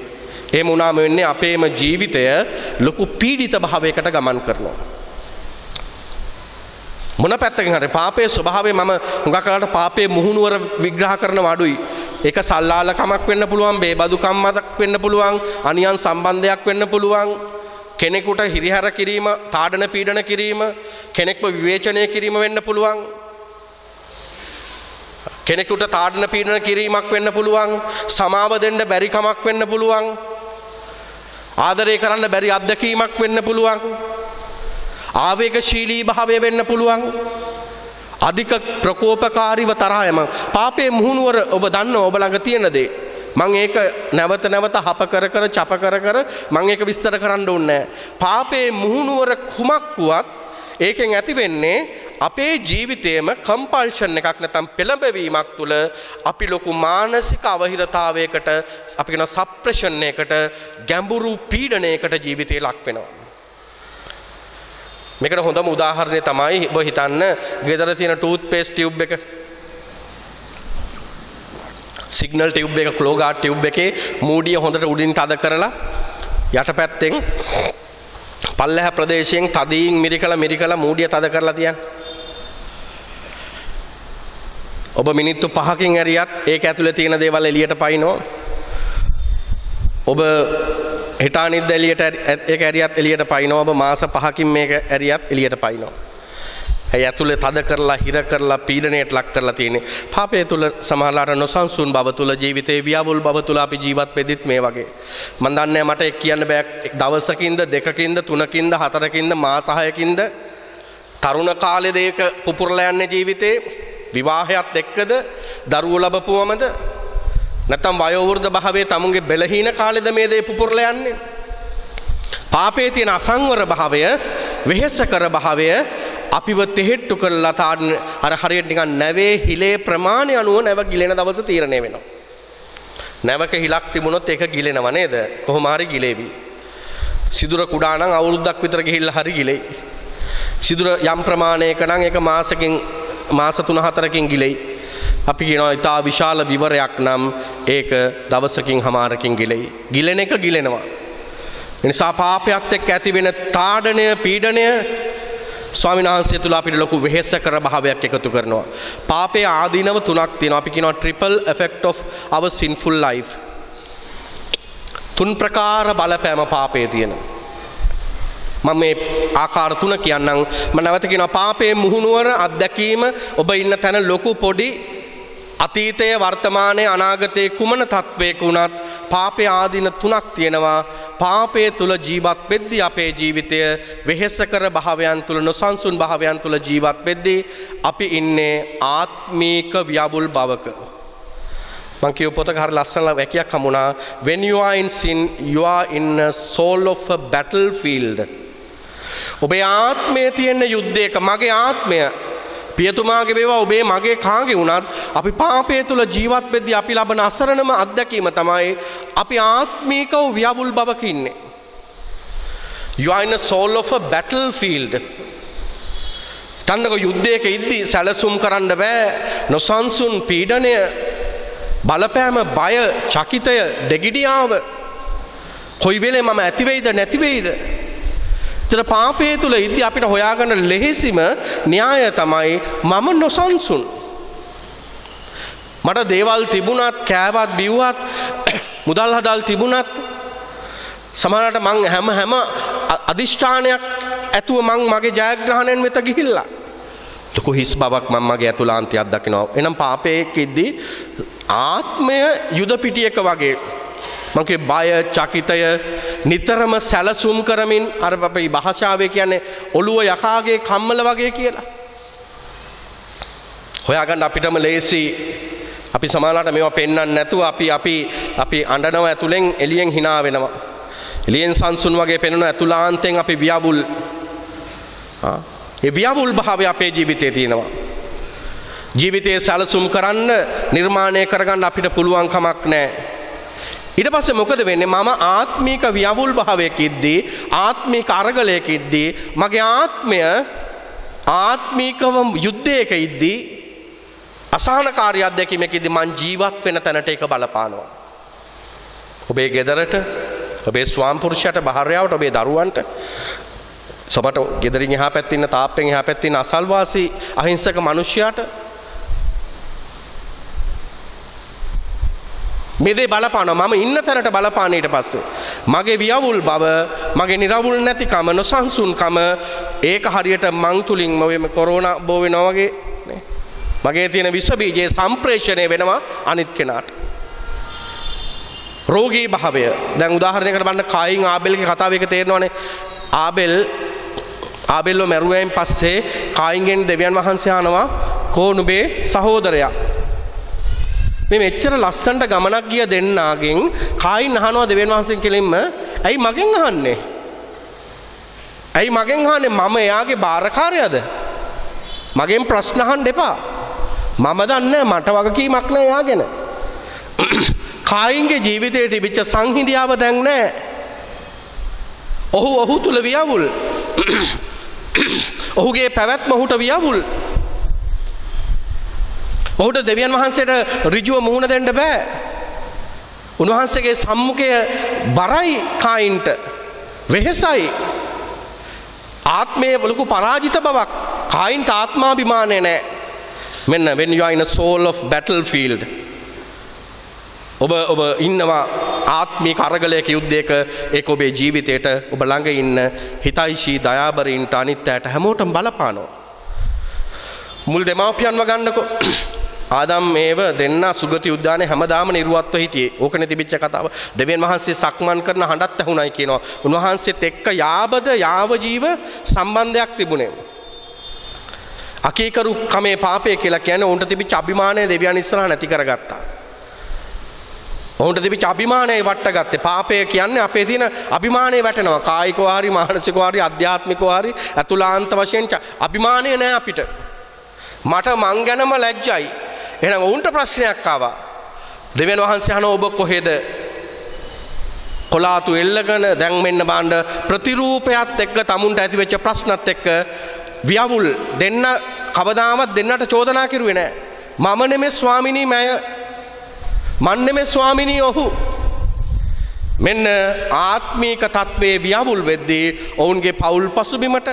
S2: එහෙම වුණාම වෙන්නේ අපේම ජීවිතය ලොකු පීඩිත භාවයකට ගමන් කරනවා. මොන පැත්තකින් හරි පාපයේ ස්වභාවය මම හුඟක් කාලට පාපයේ මුහුණුවර විග්‍රහ කරනව අඩුයි. ඒක සල්ලාලකමක් වෙන්න පුළුවන්, බේබදුකම්මක් වෙන්න පුළුවන්, අනියන් සම්බන්ධයක් වෙන්න පුළුවන්. කෙනෙකුට හිරිහැර කිරීම, තාඩන පීඩන කිරීම, කෙනෙක්ව විවේචනය කිරීම වෙන්න පුළුවන්. කෙනෙකුට තාඩන පීඩන කිරීමක් වෙන්න පුළුවන් සමාව දෙන්න බැරි කමක් වෙන්න පුළුවන් ආදරය කරන්න බැරි අත්දැකීමක් වෙන්න පුළුවන් ආවේගශීලී භාවය වෙන්න පුළුවන් අධික ප්‍රකෝපකාරීව තරහයම පාපයේ මුහුණුවර ඔබ දන්නව ඔබ ළඟ තියෙන දේ මම ඒක නැවත නැවත හප කර කර චප කර කර මම ඒක විස්තර කරන්න ඕනේ නැහැ පාපයේ මුහුණුවර කුමක් වුවත් ඒකෙන් ඇති වෙන්නේ අපේ ජීවිතේම කම්පල්ෂන් එකක් නැත්නම් පෙළඹවීමක් තුල අපි ලොකු මානසික අවහිරතාවයකට අපි කියන සප්‍රෙෂන් එකකට ගැඹුරු පීඩනයකට ජීවිතේ ලක් වෙනවා. මේකට හොඳම උදාහරණය තමයි ඔබ හිතන්න ගෙදර තියෙන ටූත් පේස්ට් ටියුබ් එක සිග්නල් ටියුබ් එක ක්ලෝගාඩ් ටියුබ් එකේ මූඩිය හොඳට උඩින් තද කරලා යටපැත්තෙන් පල්ලෙහ ප්‍රදේශයෙන් තදින් මිරිකලා මූඩිය තද කරලා තියන්න. ඔබ මිනිත්තු 5කින් ඇරියත් ඒක ඇතුලේ තියෙන දේවල් එළියට පයින්නවා. ඔබ හිතානිද්ද එළියට ඒක ඇරියත් එළියට පයින්නවා. ඔබ මාස 5කින් මේක ඇරියත් එළියට පයින්නවා. ඇයි ඇතුලේ තද කරලා හිර කරලා පීඩණයට ලක් කරලා තියෙන්නේ. පාපයේ තුල සමහරලාට නොසන්සුන් බව තුල ජීවිතේ ව්‍යවුල් බව තුල අපි ජීවත් වෙද්දිත් මේ වගේ. මම දන්නේ මට ඒක කියන්න බෑ දවසකින්ද දෙකකින්ද තුනකින්ද හතරකින්ද මාස 6කින්ද තරුණ කාලේ දෙයක පුපුරලා යන්නේ ජීවිතේ විවාහයත් එක්කද දරුවෝ ලැබපුවමද නැත්නම් වයෝවෘද්ධ භාවයේ තමුන්ගේ බෙලහීන කාලෙද මේ දේ පුපුරලා යන්නේ. පාපයේ තියෙන අසංවර භාවය, වෙහෙසකර භාවය අපිව තෙහෙට්ටු කරලා අර හරියට නිකන් නැවේ හිලේ ප්‍රමාණය අනුව නැව ගිලෙන දවස තීරණය වෙනවා. නැවක හිලක් තිබුණොත් ඒක ගිලෙනව නේද? කොහොම හරි ගිලේවි. සිදුර කුඩා නම් අවුරුද්දක් විතර ගිහිල්ලා හරි ගිලෙයි. සිදුර යම් ප්‍රමාණයක නම් ඒක මාස 3-4කින් ගිලෙයි. අපි කියනවා ඉතා විශාල විවරයක් නම් ඒක දවසකින් හමාරකින් ගිලෙයි. ගිලෙන එක ගිලෙනවා. ඒ නිසා පාපයත් එක්ක ඇති වෙන තාඩනය, පීඩනය ස්වාමීන් වහන්සේ තුල අපිට ලොකු වෙහෙසකර භාවයක් එකතු කරනවා. පාපයේ ආදීනව තුනක් තියෙනවා. අපි කියනවා triple effect of our sinful life. තුන් ප්‍රකාර බලපෑම පාපයේ තියෙනවා. මම මේ ආකාර තුන කියන්නම්. මම නැවත කියනවා පාපයේ මුහුණුවර අත්දැකීම ඔබ ඉන්න තැන ලොකු පොඩි අතීතයේ වර්තමානයේ අනාගතයේ කුමන තත්වයක වුණත් පාපයේ ආදීන තුනක් තියෙනවා. පාපයේ තුල ජීවත් වෙද්දී අපේ ජීවිතය වෙහෙසකර භාවයන් තුල, නොසන්සුන් භාවයන් තුල ජීවත් වෙද්දී අපි ඉන්නේ ආත්මීක ව්‍යවුල් භවක. මං කියව පොතක හරි ලස්සන වැකියක් හමුණා. When you are in sin, you are in a soul of a battlefield. ඔබේ ආත්මය තියෙන යුද්ධයක. මගේ ආත්මය පියතුමාගේ වේවා ඔබේ මගේ කාගේ වුණත් අපි පාපය තුල ජීවත් වෙද්දී අපි ලබන අසරණම අත්දැකීම තමයි අපි ආත්මීකව ව්‍යවුල් බවක ඉන්නේ. You are in a soul of a battlefield. තන්නක යුද්ධයක ඉද්දී සැලසුම් කරන්න බෑ. නොසන්සුන් පීඩනය, බලපෑම, බය, චකිතය, දෙගිඩියාව කොයි වෙලේ මම ඇති වෙයිද නැති වෙයිද? ඒතර පාපයේ තුල ඉද්දී අපිට හොයාගන්න ලෙහෙසිම න්‍යාය තමයි මම නොසන්සුන්. මට දේවල් තිබුණත්, කෑවත් බිව්වත්, මුදල් හදල් තිබුණත් සමහරවිට මං හැම අදිෂ්ඨානයක් ඇතුව මං මගේ ජයග්‍රහණයෙන් වෙත ගිහිල්ලා ලොකු හිස් බවක් මම මගේ ඇතුළාන්තයක් දකිනවා. එනම් පාපයේ ඉද්දී ආත්මය යුද පිටියක වගේ මගේ බය, චකිතය නිතරම සැලසුම් කරමින් අර අපේ භාෂාවේ කියන්නේ ඔළුව යකාගේ කම්මල වගේ කියලා. හොයාගන්න අපිටම ලේසි. අපි සමානලාට මේවා පෙන්වන්න නැතුව අපි අඬනවා ඇතුලෙන්, එළියෙන් hina වෙනවා. එළියෙන් සංසුන් වගේ පෙන්වන ඇතුළාන්තෙන් අපි ව්‍යවුල්. ඒ ව්‍යවුල් භාවය අපේ ජීවිතේ තියෙනවා. ජීවිතයේ සැලසුම් කරන්න, නිර්මාණය කරගන්න අපිට පුළුවන් කමක් නැහැ. ඊට පස්සේ මොකද වෙන්නේ? මම ආත්මීක ව්‍යවුල් භාවයක ඉද්දී, ආත්මීක අරගලයක ඉද්දී, මගේ ආත්මය ආත්මීකව යුද්ධයක ඉද්දී, අසහනකාරී අත්දැකීමක ඉද්දී මං ජීවත් වෙන තැනට ඒක බලපානවා. ඔබේ ගෙදරට, ඔබේ ස්වාම පුරුෂයාට, භාර්යාවට, ඔබේ දරුවන්ට, සමහරට ගෙදරින් එහා පැත්තේ ඉන්න, තාප්පෙන් එහා පැත්තේ ඉන්න අසල්වාසී අහිංසක මිනිසයාට මේ දේ බලපානවා. මම ඉන්න තැනට බලපාන. ඊට පස්සේ මගේ ව්‍යවුල් බව, මගේ නිරවුල් නැතිකම, නොසන්සුන්කම, ඒක හරියට මං තුලින් මේ කොරෝනා බෝ වෙනවා වගේ නේ. මගේ තියෙන විස බීජේ සම්ප්‍රේෂණය වෙනවා අනිත් කෙනාට. රෝගී භාවය. දැන් උදාහරණයකට බලන්න කායින් ආබෙල්ගේ කතාව එක තේරෙනවනේ. ආබෙල්ව මැරුවෙන් පස්සේ කායින්ගෙන් දෙවියන් වහන්සේ අහනවා කෝනුබේ සහෝදරයා. මේ මෙච්චර ලස්සනට ගමනක් ගිය දෙන්නාගෙන් කායින් අහනවා දෙවියන් වහන්සේගෙන් කෙලින්ම, ඇයි මගෙන් අහන්නේ? ඇයි මගෙන් අහන්නේ? මම එයාගේ බාරකාරයාද? මගෙන් ප්‍රශ්න අහන්න එපා. මම දන්නේ මට වගකීමක් නැහැ එයාගෙන. කායින්ගේ ජීවිතයේ තිබිච්ච සංහිඳියාව දැන් නැහැ. ඔහු තුල ව්‍යවුල්. ඔහුගේ පැවැත්ම ඔහුට ව්‍යවුල්. ඔහුට දෙවියන් වහන්සේට ඍජුව මුහුණ දෙන්න බෑ. උන්වහන්සේගේ සම්මුඛය බරයි කායින්ට. වෙහෙසයි. ආත්මයේ ලොකු පරාජිත බවක්. කායින්ට ආත්මාභිමානය නැහැ. මෙන්න when you are in a soul of battlefield. ඔබ ඉන්නවා ආත්මික අරගලයක යුද්ධයක. ඒක ඔබේ ජීවිතේට, ඔබ ළඟ ඉන්න හිතයිෂී දයාබරින්ට, අනිත් අයට හැමෝටම බලපානවා. මුල් දෙමාපියන්ව ගන්නකො. ආදම් ඒව දෙන්න සුගති උද්‍යානයේ හැමදාම නිර්වත්ව හිටියේ. ඕකනේ තිබිච්ච කතාව. දෙවියන් වහන්සේ සක්මන් කරන හඬත් ඇහුණයි කියනවා. උන්වහන්සේත් එක්ක යාව ජීව සම්බන්ධයක් තිබුණේ. අකීකරු කමේ පාපය කියලා කියන්නේ උන්ට තිබිච්ච අභිමානය දෙවියන් ඉස්සරහා නැති කරගත්තා. ඔවුන්ට තිබිච්ච අභිමානය වට්ටගත්තේ. පාපය කියන්නේ අපේ තියෙන අභිමානය වැටෙනවා. කායිකව හරි මානසිකව හරි අධ්‍යාත්මිකව හරි අතුලාන්ත වශයෙන් අභිමානය නෑ අපිට. මට මං ගැනම ලැජ්ජයි. එහෙනම් ඔවුන්ට ප්‍රශ්නයක් ආවා. දෙවියන් වහන්සේ අහන ඔබ කොහෙද? කොලාතු එල්ලගෙන දැන් මෙන්න බාණ්ඩ ප්‍රතිරූපයත් එක්ක තමුන්ට ඇති වෙච්ච ප්‍රශ්නත් එක්ක වියවුල් දෙන්න කවදාවත් දෙන්නට චෝදනා කෙරුවේ නෑ. මම නෙමෙයි ස්වාමිනී මය. මන් නෙමෙයි ස්වාමිනී ඔහු. මෙන්න ආත්මීක තත්වයේ වියවුල් වෙද්දී ඔවුන්ගේ පෞල් පසුබිමට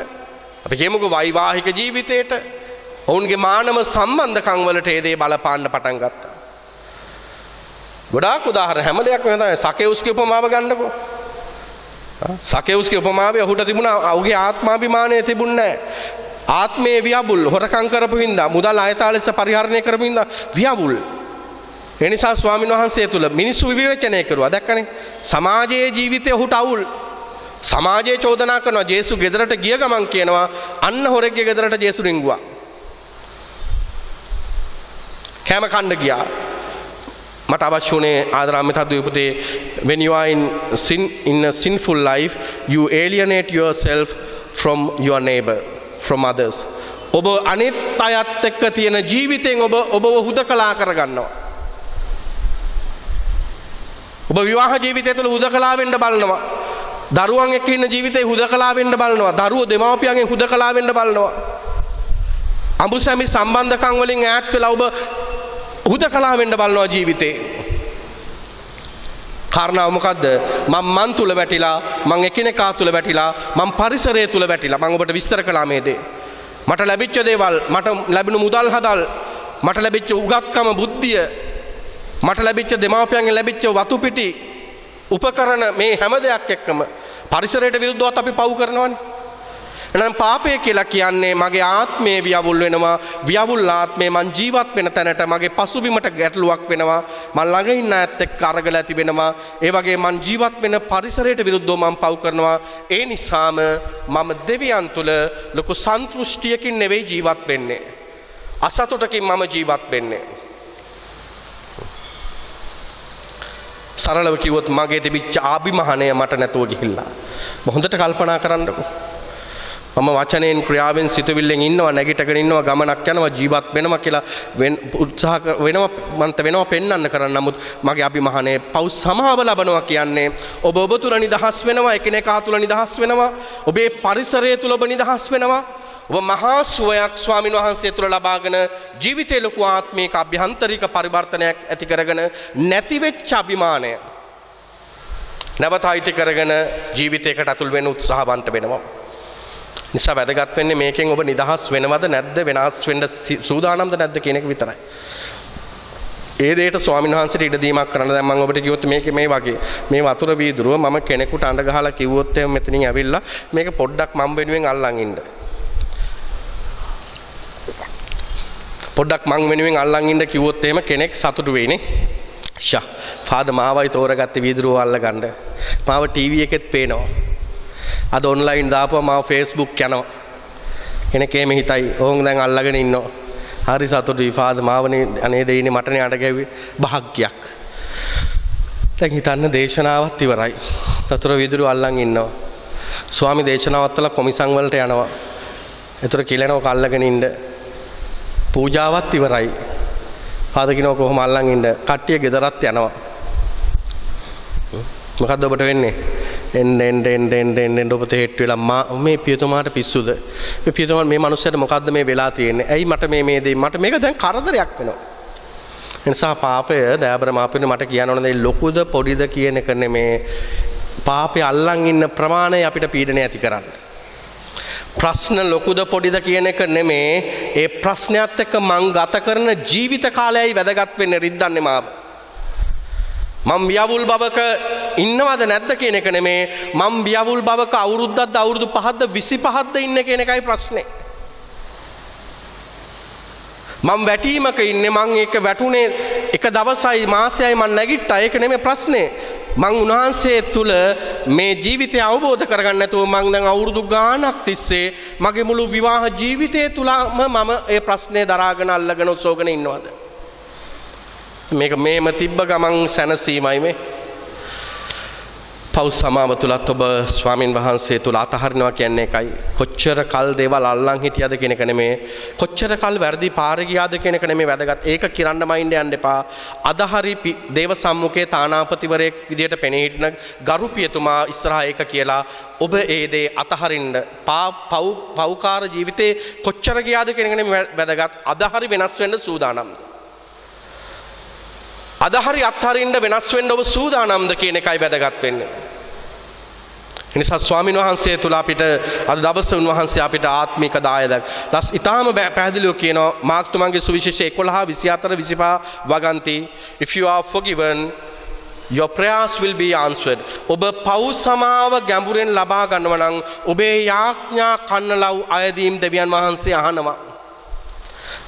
S2: අපි කියමුකෝ වෛවාහික ජීවිතයට ඔවුන්ගේ මානව සම්බන්ධකම් වලට ඒ දේ බලපාන්න පටන් ගත්තා. ගොඩාක් උදාහරණ හැම දෙයක්ම තමයි. සකේවුස්ගේ උපමාව ගන්නකෝ. සකේවුස්ගේ උපමාවේ ඔහුට තිබුණා ඔහුගේ ආත්මාභිමානය තිබුණේ නැහැ. ආත්මයේ වියවුල් හොරකම් කරපු හින්දා මුදල් අයතාලෙස පරිහරණය කරපු හින්දා වියවුල්. ඒ නිසා ස්වාමීන් වහන්සේ තුල මිනිස්සු විවේචනය කරුවා. දැක්කනේ සමාජයේ ජීවිතය ඔහුට අවුල්. සමාජයේ චෝදනා කරනවා ජේසු ගෙදරට ගිය ගමන් කියනවා අන්න හොරෙක්ගේ ගෙදරට ජේසු රිංගුවා. කැම කන්න ගියා. මට අවශ්‍ය වුණේ ආදරාන්විත දුපතේ when you are in a sinful life you alienate yourself from your neighbor from others. ඔබ අනිත් අයත් එක්ක තියෙන ජීවිතෙන් ඔබව හුදකලා කරගන්නවා. ඔබ විවාහ ජීවිතය තුළ හුදකලා වෙන්න බලනවා. දරුවන් එක්ක ඉන්න ජීවිතේ හුදකලා වෙන්න බලනවා. දරුවෝ දෙමාපියන්ගෙන් හුදකලා වෙන්න බලනවා. අඹුසැමි සම්බන්ධකම් වලින් ඈත් වෙලා ඔබ හුදකලා වෙන්න බලනවා ජීවිතේ. කාරණාව මොකද්ද? මං තුල වැටිලා, මං එකිනෙකා තුල වැටිලා, මං පරිසරය තුල වැටිලා. මං ඔබට විස්තර කළා මේ දේ. මට ලැබිච්ච දේවල්, මට ලැබුණු මුදල් හදල්, මට ලැබිච්ච උගත්කම, බුද්ධිය, මට ලැබිච්ච දෙමාපියන්ගෙන් ලැබිච්ච වතු පිටි, උපකරණ මේ හැම දෙයක් එක්කම පරිසරයට විරුද්ධවත් අපි පව් කරනවානේ. එහෙනම් පාපය කියලා කියන්නේ මගේ ආත්මය වියවුල් වෙනවා. වියවුල් ආත්මේ මං ජීවත් වෙන තැනට මගේ පසුබිමට ගැටලුවක් වෙනවා. මං ළඟ ඉන්න ඇත්ත එක්ක අරගල ඇති වෙනවා. ඒ වගේ මං ජීවත් වෙන පරිසරයට විරුද්ධව මං පව් කරනවා. ඒ නිසාම මම දෙවියන් තුල ලොකු සන්තුෂ්ටියකින් නෙවෙයි ජීවත් වෙන්නේ. අසතුටකින් මම ජීවත් වෙන්නේ. සරලව කිව්වොත් මගේ තිබිච්ච ආභිමානය මට නැතුව ගිහිල්ලා. හොඳට කල්පනා කරන්නකෝ. මම වචනෙන් ක්‍රියාවෙන් සිතුවිල්ලෙන් ඉන්නවා, නැගිටගෙන ඉන්නවා, ගමනක් යනවා, ජීවත් වෙනවා කියලා උත්සාහ වෙනවා පෙන්වන්න කරන්න. නමුත් මගේ අභිමානයේ පව් සමාව ලබනවා කියන්නේ ඔබ තුල නිදහස් වෙනවා, එකිනෙකා තුල නිදහස් වෙනවා, ඔබේ පරිසරය තුල ඔබ නිදහස් වෙනවා. ඔබ මහා සුවයක් ස්වාමීන් වහන්සේ තුල ලබාගෙන ජීවිතේ ලොකු ආත්මික අභ්‍යන්තරික පරිවර්තනයක් ඇති කරගෙන නැති වෙච්ච අභිමානය නැවත අයිති කරගෙන ජීවිතයකට අතුල් වෙන්න උත්සාහවන්ත වෙනවා. නිසා වැදගත් වෙන්නේ මේකෙන් ඔබ නිදහස් වෙනවද නැද්ද, වෙනස් වෙන්න සූදානම්ද නැද්ද කියන එක විතරයි. ඒ දෙයට ස්වාමීන් වහන්සේට ඉඩ දීමක් කරන්න. දැන් මම ඔබට කිව්වොත් මේකේ මේ වගේ මේ වතුර වීදුරුව මම කෙනෙකුට අඬ ගහලා කිව්වොත් එහෙම මෙතනින් ඇවිල්ලා මේක පොඩ්ඩක් මම වෙනුවෙන් අල්ලන් ඉන්න. පොඩ්ඩක් මං වෙනුවෙන් අල්ලන් ඉන්න කිව්වොත් එහෙම කෙනෙක් සතුටු වෙයිනේ. ෂා ෆාදර් මාවයි තෝරගත්තේ වීදුරුව අල්ලගන්න. මාව ටීවී එකෙත් පේනවා. අද ඔන්ලයින් දාපුවා මාව Facebook යනවා. කෙනෙක් එහෙම හිතයි. ඕන් දැන් අල්ලගෙන ඉන්නවා. හරි සතුටුයි ෆාදර් මාවනේ අනේ දෙයිනේ මටනේ අඬ ගැව්වේ. භාග්යක්. දැන් හිතන්න දේශනාවත් ඉවරයි. වතුර වීදුරුව අල්ලන් ඉන්නවා. ස්වාමි දේශනාවත් වල කොමිසම් වලට යනවා. ඒතර කිලනෝ කල්ලගෙන ඉන්න. පූජාවත් ඉවරයි. ෆාදර් කිනෝ කොහොම අල්ලන් ඉන්න. කට්ටිය ගෙදරත් යනවා. මොකද්ද ඔබට වෙන්නේ? එන්න ඔබ තෙහෙට් වෙලා මේ පියතුමාට පිස්සුද? මේ පියතුමා මේ මනුස්සයාට මොකද්ද මේ වෙලා තියෙන්නේ? ඇයි මට මේ දේ මට මේක දැන් කරදරයක් වෙනවා. ඒ නිසා පාපය දයාබර මාපියනේ මට කියන්න ඕන දේ ලොකුද පොඩිද කියන එක නෙමේ. පාපේ අල්ලන් ඉන්න ප්‍රමාණය අපිට පීඩනය ඇති කරන්නේ. ප්‍රශ්න ලොකුද පොඩිද කියන එක නෙමේ. ඒ ප්‍රශ්නයත් එක්ක මං ගත කරන ජීවිත කාලයයි වැදගත් වෙන්නේ රිද්දන්නේ මාව. මම වියවුල් බවක ඉන්නවද නැද්ද කියන එක නෙමේ. මම වියවුල් බවක අවුරුද්දක්ද අවුරුදු 5ක්ද 25ක්ද ඉන්නේ කියන එකයි ප්‍රශ්නේ. මම වැටීමක ඉන්නේ. මං ඒක වැටුනේ එක දවසයි මාසයයි මං නැගිට්ටා. ඒක නෙමේ ප්‍රශ්නේ. මං උන්වහන්සේ තුල මේ ජීවිතය අවබෝධ කරගන්න නැතුව මං දැන් අවුරුදු ගාණක් තිස්සේ මගේ මුළු විවාහ ජීවිතය තුලම මම ඒ ප්‍රශ්නේ දරාගෙන අල්ලගෙන ඔසෝගෙන ඉන්නවද? මේක මේම තිබ්බ ගමන් සැනසීමයි මේ. පව් සමාව තුලත් ඔබ ස්වාමින් වහන්සේ තුල අතහරිනවා කියන්නේ එකයි. කොච්චර කල් දේවල් අල්ලන් හිටියද කියන එක නෙමේ. කොච්චර කල් වැරදි පාරේ ගියාද කියන එක නෙමේ වැදගත්. ඒක කිරන්න මයින්ඩ් යන්න එපා. අද හරි දේව සම්මුඛයේ තානාපතිවරයෙක් විදියට පෙනී හිටින ගරුපියතුමා ඉස්සරහා ඒක කියලා ඔබ ඒ දේ අතහරින්න. පව්කාර ජීවිතේ කොච්චර ගියාද කියන එක නෙමේ වැදගත්. අද හරි වෙනස් වෙන්න සූදානම්ද? අද හරි අත්හරින්න වෙනස් වෙන්න ඔබ සූදානම්ද කියන එකයි වැදගත් වෙන්නේ. එනිසා ස්වාමීන් වහන්සේ තුල අපිට අද දවසේ උන්වහන්සේ අපිට ආත්මික දායදක් ලස් ඊටාම පැහැදිලිව කියනවා මාර්ක් තුමන්ගේ සුවිශේෂ 11:24-25 වගන්ති if you are forgiven your prayers will be answered. ඔබ පව් සමාව ගැඹුරෙන් ලබා ගන්නවා නම් ඔබේ යාඥා කන්නලව් අයදීම් දෙවියන් වහන්සේ අහනවා.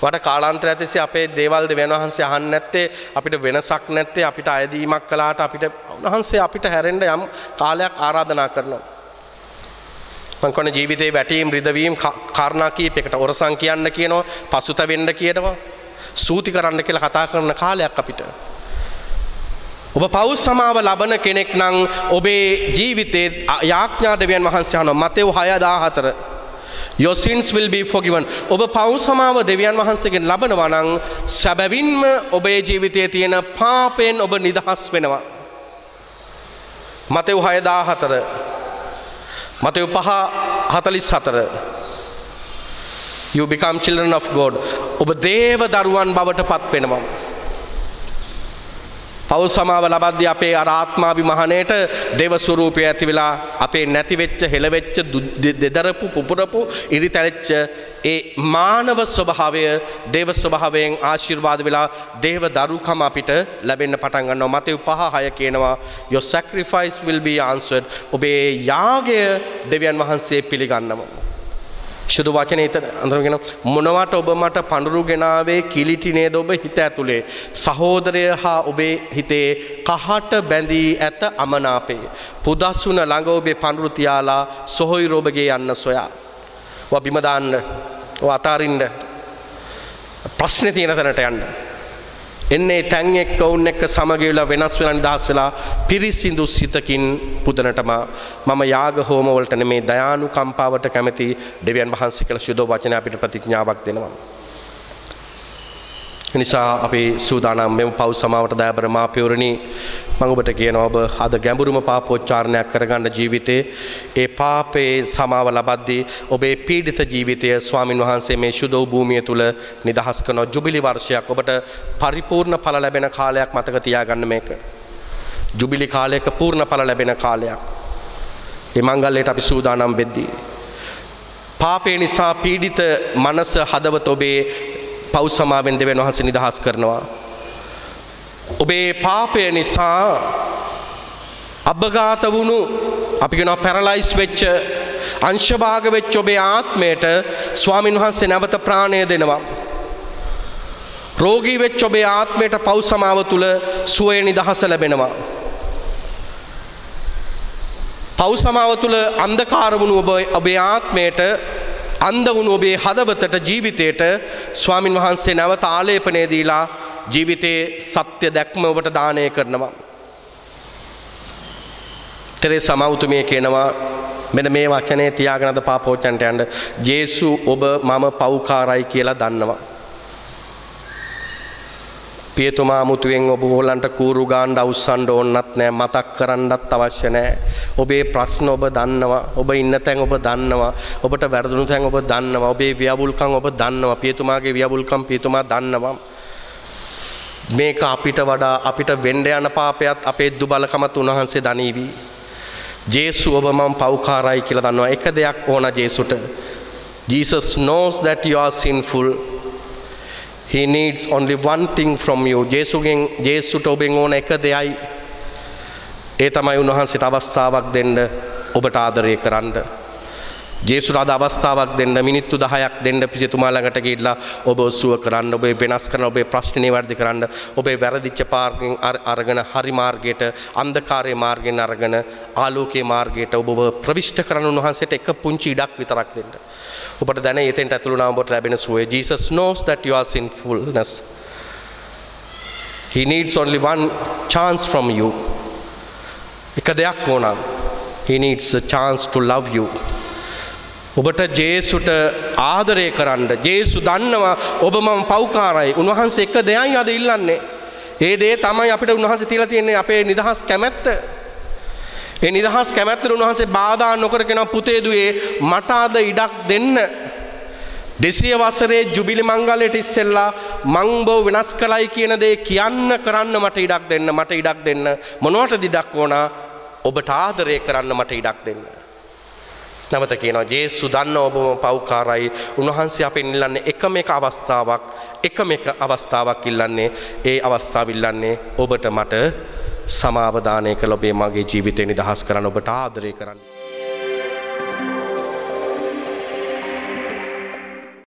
S2: වට කාලාන්තරය තිස්සේ අපේ දේවල් දෙවියන් වහන්සේ අහන්නේ නැත්තේ අපිට වෙනසක් නැත්තේ අපිට අයදීමක් කළාට අපිට උන්වහන්සේ අපිට හැරෙන්න යම් කාලයක් ආරාධනා කරනවා. මං කියන්නේ ජීවිතේ වැටීම් රිදවීම් කාරණා කීපයකට ඔරසන් කියන්න කියනවා, පසුතැවෙන්න කියනවා, සූති කරන්න කියලා කතා කරන කාලයක් අපිට. ඔබ පව් සමාව ලබන කෙනෙක් නම් ඔබේ ජීවිතේ යාඥා දෙවියන් වහන්සේ අහනවා. Matthew 6:14 Your sins will be forgiven. ඔබ පව් සමාව දෙවියන් වහන්සේගෙන් ලබනවා නම් සැබවින්ම ඔබේ ජීවිතයේ තියෙන පාපයෙන් ඔබ නිදහස් වෙනවා. Matthew 6:14 Matthew 5:44 You become children of God. ඔබ දේව දරුවන් බවට පත් වෙනවා. පව් සමාව ලබද්දී අපේ අර ආත්මාභිමානයට දේව ස්වරූපය ඇති වෙලා අපේ නැති වෙච්ච හෙලවෙච්ච දෙදරපු පුපුරපු ඉරිතැලෙච්ච ඒ මානව ස්වභාවය දේව ස්වභාවයෙන් ආශිර්වාද වෙලා දේව දරුකම අපිට ලැබෙන්න පටන් ගන්නවා. මතෙව් 5:6 කියනවා your sacrifice will be answered. ඔබේ යාගය දෙවියන් වහන්සේ පිළිගන්නවා. සුදු වචනේ අඳුරගෙන මොනවට ඔබ මට පඳුරු ගෙනාවේ කිලිටි නේද ඔබ හිත ඇතුලේ සහෝදරය හා ඔබේ හිතේ කහට බැඳී ඇත අමනාපේ පුදස්සුන ළඟ ඔබේ පඳුරු තියාලා සොහොයුර ඔබගේ යන්න සොයා ඔබ බිම දාන්න ඔබ අතාරින්න ප්‍රශ්නේ තියෙන තැනට යන්න එන්නේ තැන් එක්ක වුන් එක්ක සමගියලා වෙනස් වෙලා නිදහස් වෙලා පිරිසිදු සිතකින් පුදනටම මම යාග හෝම වලට නෙමේ දයානුකම්පාවට කැමති දෙවියන් වහන්සේ කියලා සුදෝ වචන අපිට ප්‍රතිඥාවක් දෙනවා. නිසා අපි සූදානම් මෙම පව් සමාවට දයාබර මාපියවරණි මම ඔබට කියනවා ඔබ අද ගැඹුරුම පාපෝච්චාරණයක් කරගන්න ජීවිතේ ඒ පාපේ සමාව ලබද්දී ඔබේ පීඩිත ජීවිතය ස්වාමින් වහන්සේ මේ සුදෝ භූමිය තුල නිදහස් කරන ජුබිලි වර්ෂයක් ඔබට පරිපූර්ණ ඵල ලැබෙන කාලයක් මතක තියාගන්න මේක. ජුබිලි කාලයක පූර්ණ ඵල ලැබෙන කාලයක්. මේ මංගල්‍යයට අපි සූදානම් වෙද්දී පාපේ නිසා පීඩිත මනස හදවත ඔබේ පව් සමාවෙන් දෙවියන් වහන්සේ නිදහස් කරනවා. ඔබේ පාපය නිසා අබගාත වුණු අපි කියනවා පැරලයිස් වෙච්ච අංශභාග වෙච්ච ඔබේ ආත්මයට ස්වාමින් වහන්සේ නැවත ප්‍රාණය දෙනවා. රෝගී වෙච්ච ඔබේ ආත්මයට පව් සමාව තුල සුවය නිදහස ලැබෙනවා. පව් සමාව තුල අන්ධකාර වුණු ඔබේ ආත්මයට අන්ධ වුණු ඔබේ හදවතට ජීවිතයට ස්වාමින් වහන්සේ නැවත ආලේපනය දීලා ජීවිතයේ සත්‍ය දැක්ම ඔබට දානය කරනවා. තෙරේසා මව්තුමිය කියනවා මෙන්න මේ වචනේ තියාගෙන අද පාපෝච්චන්ට යන්න ජේසු ඔබ මම පව්කාරයි කියලා දන්නවා. පියතුමා මුතුවෙන් ඔබ ඕලන්ට කූරු ගාන්න අවුස්සන්න ඕනත් නෑ මතක් කරන්නත් අවශ්‍ය නෑ. ඔබේ ප්‍රශ්න ඔබ දන්නවා. ඔබ ඉන්න තැන් ඔබ දන්නවා. ඔබට වැරදුණු තැන් ඔබ දන්නවා. ඔබේ ව්‍යවුල්කම් ඔබ දන්නවා. පියතුමාගේ ව්‍යවුල්කම් පියතුමා දන්නවා. මේක අපිට වඩා අපිට වෙන්න යන පාපයත් අපේ දුබලකමත් උන්වහන්සේ දනීවි. ජේසු ඔබ මම පව්කාරයි කියලා දන්නවා. එක දෙයක් ඕන ජේසුට. Jesus knows that you are sinful. He needs only one thing from you. ජේසුට ඔබෙන් ඕන එක දෙයයි. ඒ තමයි උන්වහන්සේට අවස්ථාවක් දෙන්න ඔබට ආදරය කරන්න. ජේසුට අද අවස්ථාවක් දෙන්න මිනිත්තු 10ක් දෙන්න පියතුමා ළඟට ගිහිල්ලා ඔබ සුව කරන්න, ඔබේ වෙනස් කරන, ඔබේ ප්‍රශ්න නිවැරදි කරන්න, ඔබේ වැරදිච්ච පාරකින් අරගෙන හරි මාර්ගයට, අන්ධකාරයේ මාර්ගෙන් අරගෙන ආලෝකයේ මාර්ගයට ඔබව ප්‍රවිෂ්ඨ කරන උන්වහන්සේට එක පුංචි ඉඩක් විතරක් දෙන්න. ඔබට දැන එතෙන්ට ඇතුළු වුණාම ඔබට ලැබෙන සුවය. Jesus knows that you are sinfulness. He needs only one chance from you. එක දෙයක් ඕන. He needs a chance to love you. ඔබට ජේසුට ආදරය කරන්න. ජේසු දන්නවා ඔබ මම පව්කාරයි. උන්වහන්සේ එක දෙයයි අද ඉල්ලන්නේ. ඒ දේ තමයි අපිට උන්වහන්සේ තියලා තියෙන්නේ අපේ නිදහස් කැමැත්ත. ඒ නිදහස් කැමැත්තට උන්වහන්සේ බාධා නොකර කෙනා පුතේ දුවේ මට අද ඉඩක් දෙන්න. 200 වසරේ ජුබිලි මංගලයට ඉස්සෙල්ලා මං බෝ වෙනස් කළයි කියන දේ කියන්න කරන්න මට ඉඩක් දෙන්න. මට ඉඩක් දෙන්න. මොනවටද ඉඩක් ඕන? ඔබට ආදරය කරන්න මට ඉඩක් දෙන්න. නැවත කියනවා ජේසු දන්න ඔබම පව්කාරයි. උන්වහන්සේ අපෙන් ඉල්ලන්නේ එකම එක අවස්ථාවක් ඉල්ලන්නේ. ඒ අවස්ථාව ඉල්ලන්නේ ඔබට මට සමාව දානය කළ ඔබේ මගේ ජීවිතේ නිදහස් කරන්න ඔබට ආදරය කරන්න.